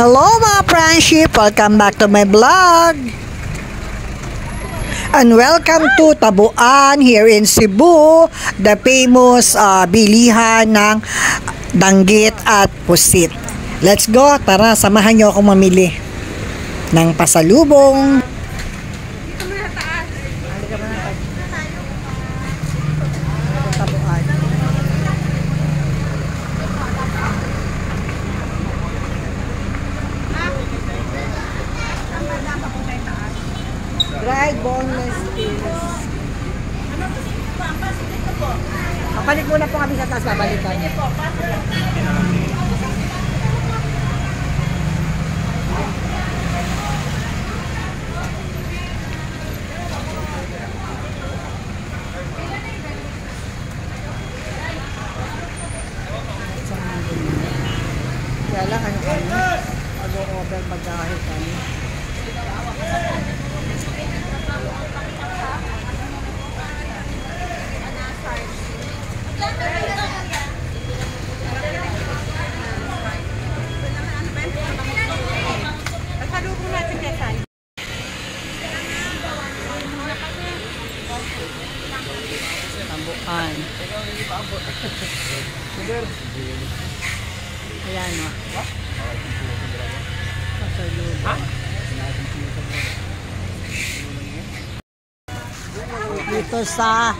Hello mga friendship! Welcome back to my vlog! And welcome to Tabuan here in Cebu, the famous bilihan ng danggit at pusit. Let's go! Tara, samahan nyo ako mamili ng pasalubong. Dried boneless fish. Kapalik muna po kami sa taas, babalikan. Kaya lang ano kami, mag-o-over magahe kami. Tambuan. Ayan o. Dito sa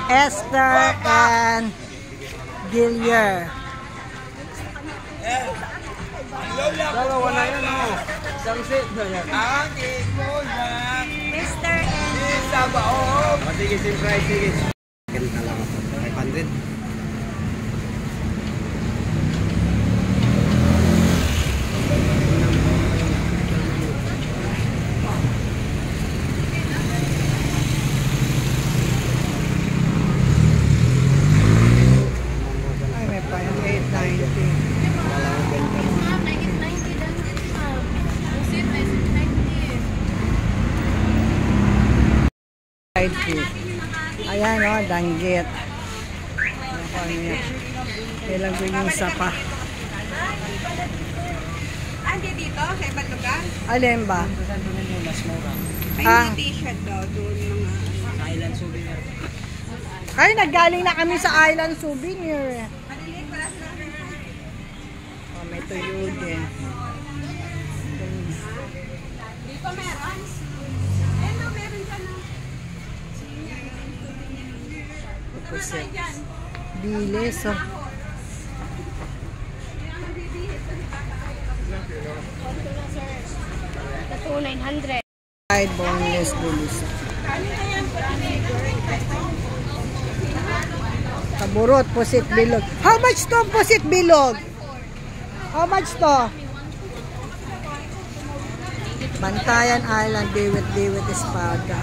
Esther and Gillier. Dalawa na yan o. Isang set na yan. Esther and Sabaw. Sige, simple. Sige. Ganito lang ako. 500. Ay, may pa yung 890. Ayan o, danggit. Ilang ko yung isa pa. Andi dito sa ibang lugar? Alin ba? May t-shirt daw doon mga Island souvenir. Ay, naggaling na kami sa Island Souvenir. maliliit pala sila. Oh, may tuyo din. Dito meron? Ano meron dyan? Pusit. Bilis oh. Ito 900. Fried boneless bulis. Kaburot, pusit bilog. How much to pusit bilog? How much to? Bantayan Island, Biwit Espada.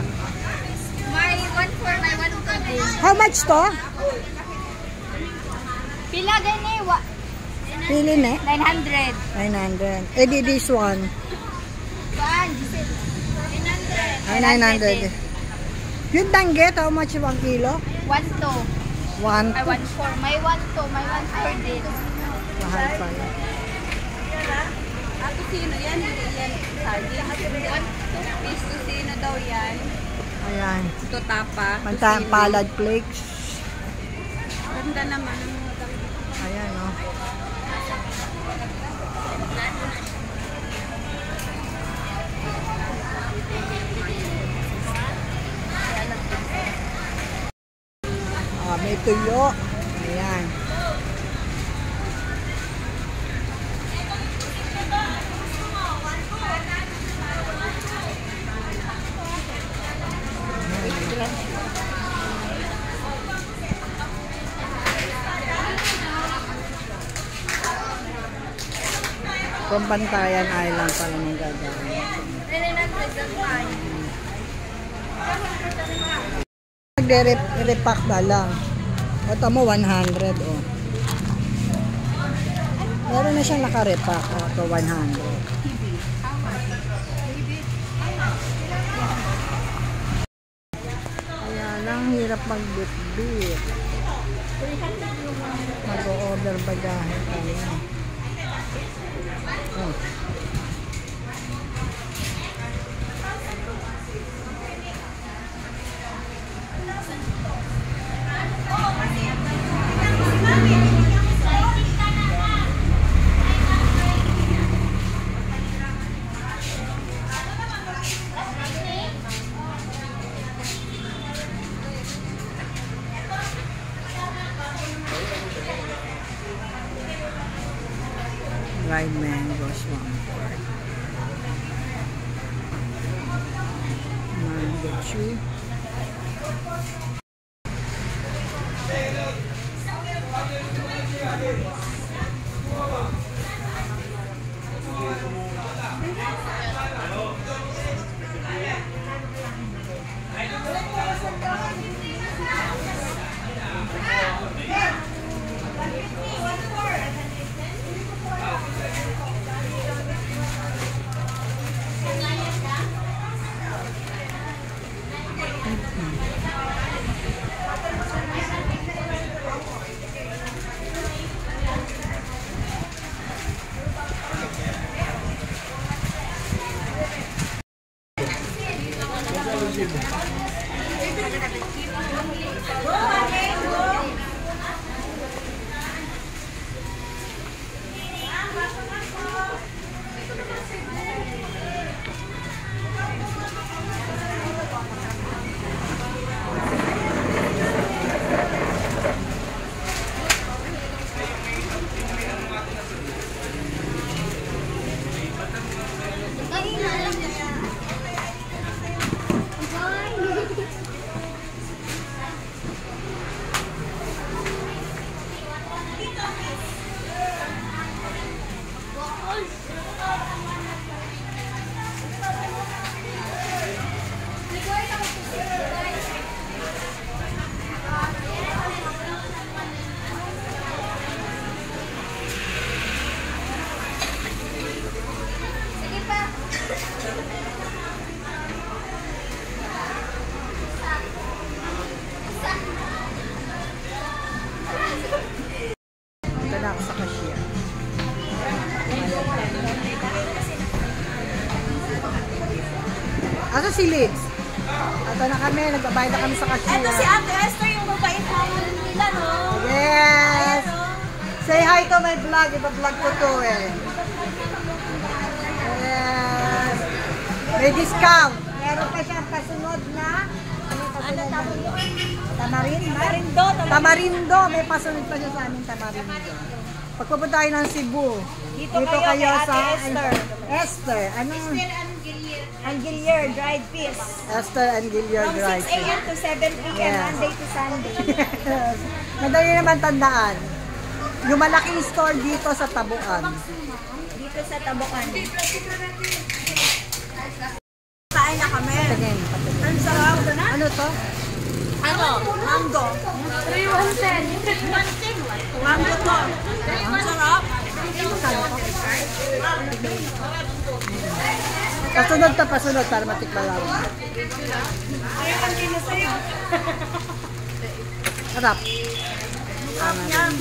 May 1 may 1 din. How much to? Pila gani? Pili na 900. 900. Eh di this one. Kuan, 900. Yung danggit, how much 1 kilo? 1 to. 1 Ay 1 may 1 to, may 1 din. mahal pa yun. Ato sino yan? Hindi yan saging. Piece to sino daw yan? Ayan. Ito tapa. Bantayan palad flakes. Ganda naman ang mga gamit. Ayan o. Oh. May tuyo. Ayan. Kung Bantayan Island pala ng gagawin. Magre-repack na lang. O tamo 100 oh. Meron na siyang naka-repack o to 100. Kaya lang hirap mag-bit-bit. Mag-o-order bagahe kami. Dried mangoes, 1/4. Mango chew. Ito na ako sa cashier. Asa si Lids? Ito na kami, nagbabayad na kami sa cashier. Ito si Ate Esther, yung mabait mo nila, no? Yes! Say hi to my vlog. Iba-vlog ko to eh. Yes! May discount. Meron pa siyang pasunod na. Ano tawag mo? Tamarindo. Tamarindo. May pasunod pa siya sa aming tamarindo. Pagpupunta tayo ng Cebu. Dito kayo sa Esther. Esther. Ano? Angilier, dried fish. Esther Angilier From Dried 6 a.m. to 7 p.m. Yes. Monday to Sunday. Yes. Madali naman tandaan. Yung malaking store dito sa Tabuan. Dito sa Tabucan. Kain na kami. Patingin. Ang sarap. Ano to? Ano? Mango. 3,110. Mango to. Ang sarap. Pasunod para matikman lang. Harap. Yan.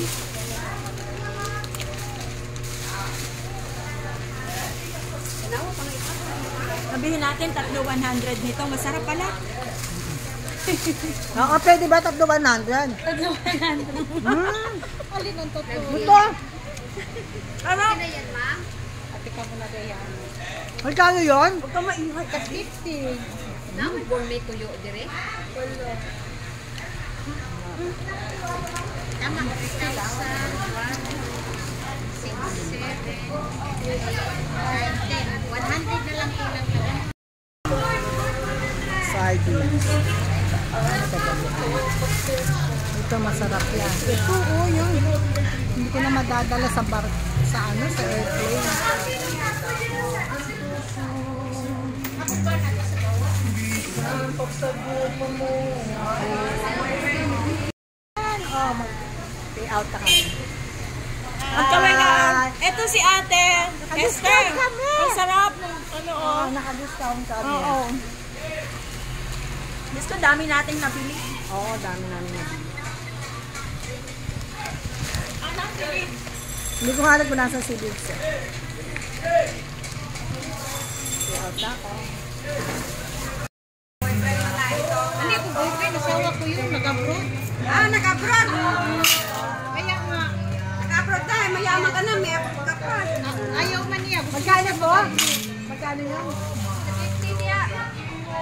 Sabihin natin, 3,100 nito. Masarap pala. Oo, pwede ba 3,100? 3,100. Alin ang totoo? Ito. Ano? Magkano yun? Huwag ka maingay. Kasi 50. Naman gourmet tuyo dire. Tama, 3,000, 100 na lang kulang na. Sardines. Ito masarap yan. Ito, oh, yun. Hindi ko na madadala sa bar, sa ano, sa airplane. Oh, mag-pay out na kami. Magkawagan. Ito si Ate Esther. Naka-discount kami. Ang sarap ng ano, oh. Naka-discount kami. Oo. Gusto dami nating nabili. Oo, dami namin nabili. Hindi ko nga alam kung nasa si Lids. Hindi ko boyfriend, asawa ko yun, nag-abroad. Nag-abroad. Kaya nga, Nag-abroad tayo. Mayaman ka na. May abroad ka pa. ayaw man niya. Magkano po? Magkano yun?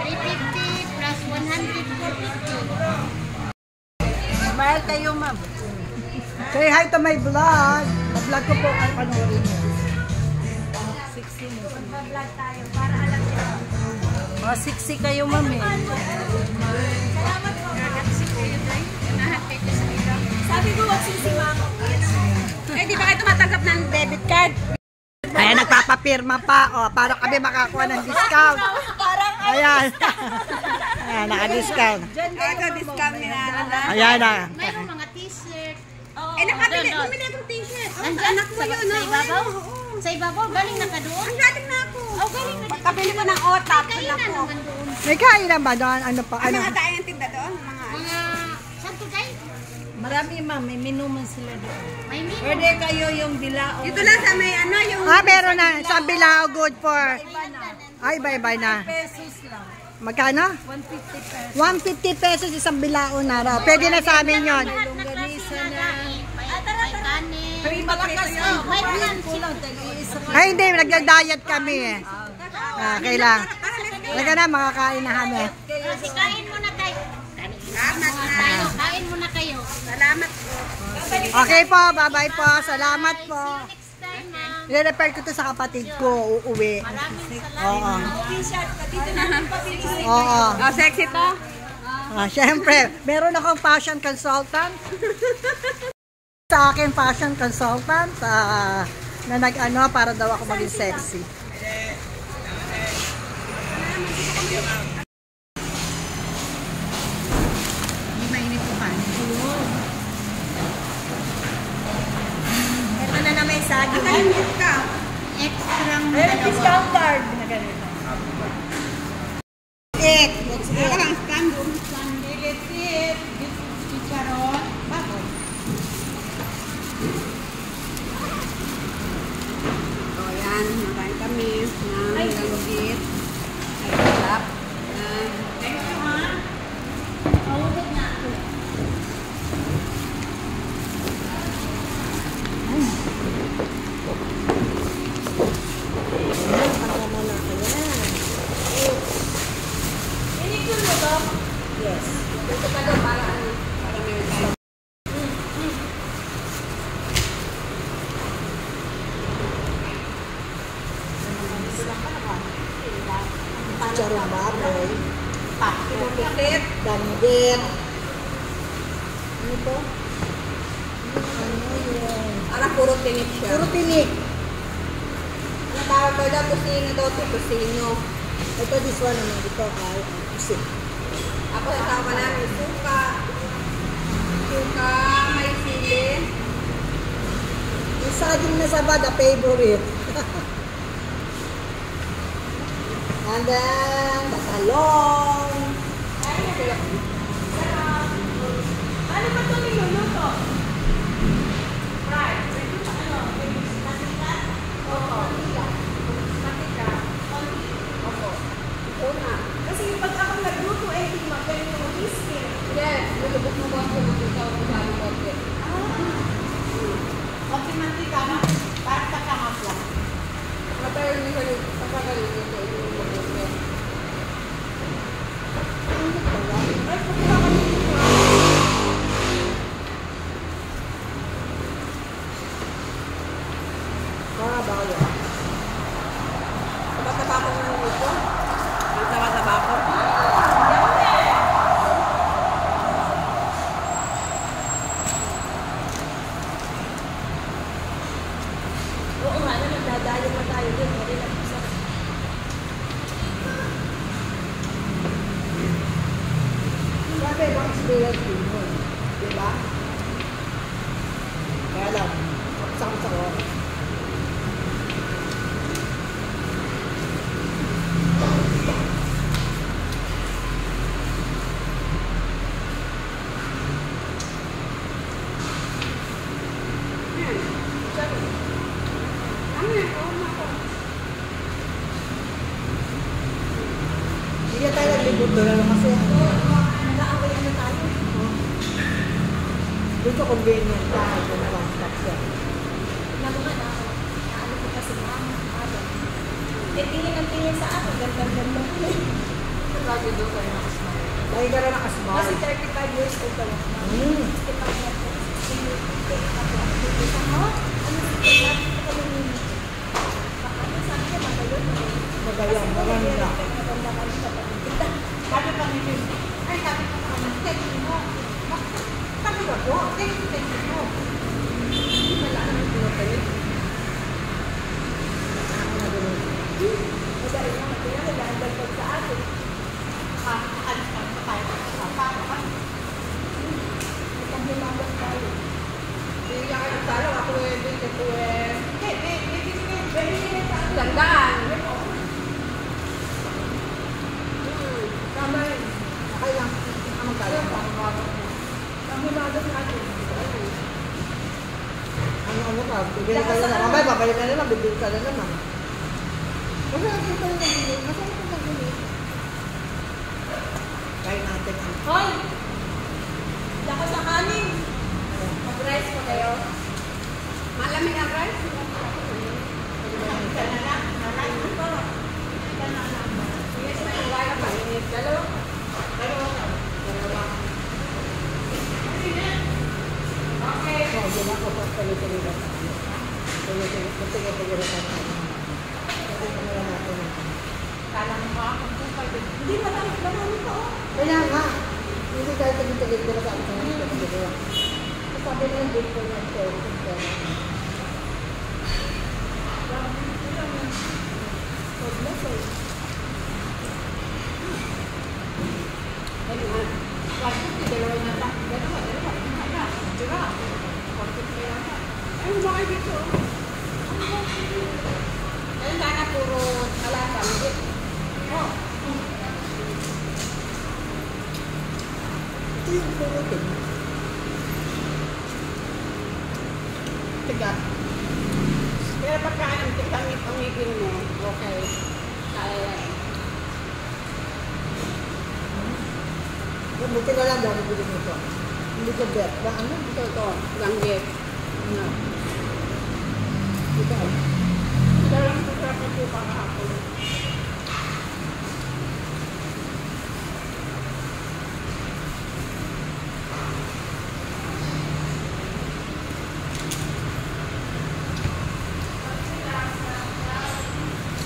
350 plus 100, 450. Mahal kayo, ma'am. Say hi to my vlog. Mag-vlog ko po ay panoorin niyo. Mag-vlog tayo para alam niyo. Mga 60 kayo, ma'am eh. Salamat po. Sabi ko, wag sisi, ma'am. Eh, di ba kayo tumatanggap ng debit card? Ayan, nagpapapirma pa. O, para kami makakuha ng discount. Parang Ayan. Ayan, naka-discount. ito, discount na. Ayan na. Mayroong mga t-shirt. Bumili akong t-shirt. Nandyan, Anak mo yun, sa ibabaw? Sa ibabaw, galing na ka doon? Ang galing na ako. Galing na. Pagkabili ko ng otap, Kainan ako. naman doon. May kainan ba doon? Ano pa? Ang Ano? mga tayong tinda doon, mga... Mga, saan to guys? Marami, ma'am. May menu man sila doon. May menu. Pwede kayo yung bilao. Dito lang sa may ano, yung... Meron na. Isang bilao good for... Ay, bye-bye na. pesos lang. Magkano? 150 pesos. 150 pesos isang bilao na raw. Pwede na sa amin yun. Lahat na klase na kain. May kanin. May malakas Oh, may lunch. Ay, hindi. Nagda-diet kami eh. Kailang. Talaga na, makakain na kami. Kasi kain muna tayo. Salamat na. Kain muna kayo. Salamat po. Okay po, bye-bye po. Salamat po. Next time, ma'am. I-refer ko to sa kapatid ko, uuwi. Maraming salamat. Oo. Dito natin pabilisin. Oo. Oh, sexy to? Siyempre, meron akong fashion consultant. Sa akin, fashion consultant na nag-ano para daw ako maging sexy. Hindi mainit ko pa. Ito na na may saging. Ang ka. Extra Discount card. Eat. Ito lang, stand. Let's eat. Chicharon. Baboy. O yan, makain kami ng galugit. Ay, sarap. Thank you, ha? Mahulog na ako. Yes. Ito pa daw para ano, para meron tayo. Charong baboy. Pinupitit. Danggit. Ano po? Parang puro tinik siya. Puro tinik. Ang tawag ko daw, kusino daw ito, kusino. Ito, this one naman. Ito, pusit. Ako ang tawag ko namin, suka. Suka, may sili. Yung saging na saba, the favorite. And then, the talong. Ano ba ito niluluto? Kasi pag ako nagluto, hindi magaling yung whiskey. Yes, nilubok mo ba ako magluto ako sa konti? Konti mantika na, parang takangas lang. Matagal niyo sa luto, pagkagaling niyo sa luto. Ay, pagkaka kami dito. Bago. Taba-taba ko ng luto. Ang taba-taba ko. Oo nga, nagdadayo pa tayo dun. Hindi lang isa. Sabi, ibang experience din mo. Diba? Kaya lang, sakit ako. Ano yan? Oo, ako. Buto na lang kasi. Nag-aaway na tayo. Dito convenient tayo kung one-stop siya. Naguman ako. Naano ko kasi mama. Tingin ang tingin sa akin. Ganda-ganda ko eh. Lagi doon kayo nakasmile. Lagi ka rin nakasmile. Kasi 35 years old ka lang. Mm. Magayon, maganda. Sabi pa ni Jim, ay sabi ko sa kanya, thank you mo. Sabi ko po, thank you mo. Wala naman pinapalik. Madali naman pinapagdagdag sa atin. Alis ka pa tayo sa papa. Itang himagas tayo. Hindi ka kayo talo, ako eh, dito ko eh. Gandaan. Tama yun. Okay lang. Ang magkala. Ang himagas natin. Ano ka? Bibili ka na naman. Mamaya, babalik ka na naman. Bibili ka na naman. Kasi natin ka na nagbili. Masaya ka nagbili. Kaya natin ang... Hoy! Daka sa kanin. Mag-rice pa kayo. Malamig ang rice. Yes, may wala pa. Dalawa. Okay. Oh, yun ako pa tuloy-tuloy na tayo. Tuloy-tuloy na tayo. Ito na lang natin. Kala mo ba akong kupay din? Hindi matalik naman ito. Kaya nga. Hindi tayo tuloy-tuloy na tayo. Sabi na yung date ko na ito. Ay, bakit dito? Ayun sana puro alasan. Oh, Ito yung pulutin. tiga. Pero pagka ang tigamit ang ngipin mo, okay. Kaya yan. Buti na lang daw nabili nito. Hindi ko bet. Ba, ano? Ito, langgit. No. Ito. Ito lang ito sa pagkupa kahapon.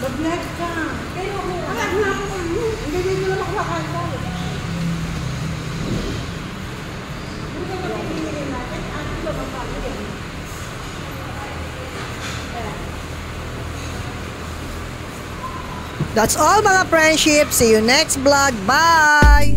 Mag-vlog ka. Pero ako, alam na ako. Hindi dito na makakain tayo. Hindi ka mapipili natin. Ano ba mapapili? That's all mga friendship. See you next vlog. Bye!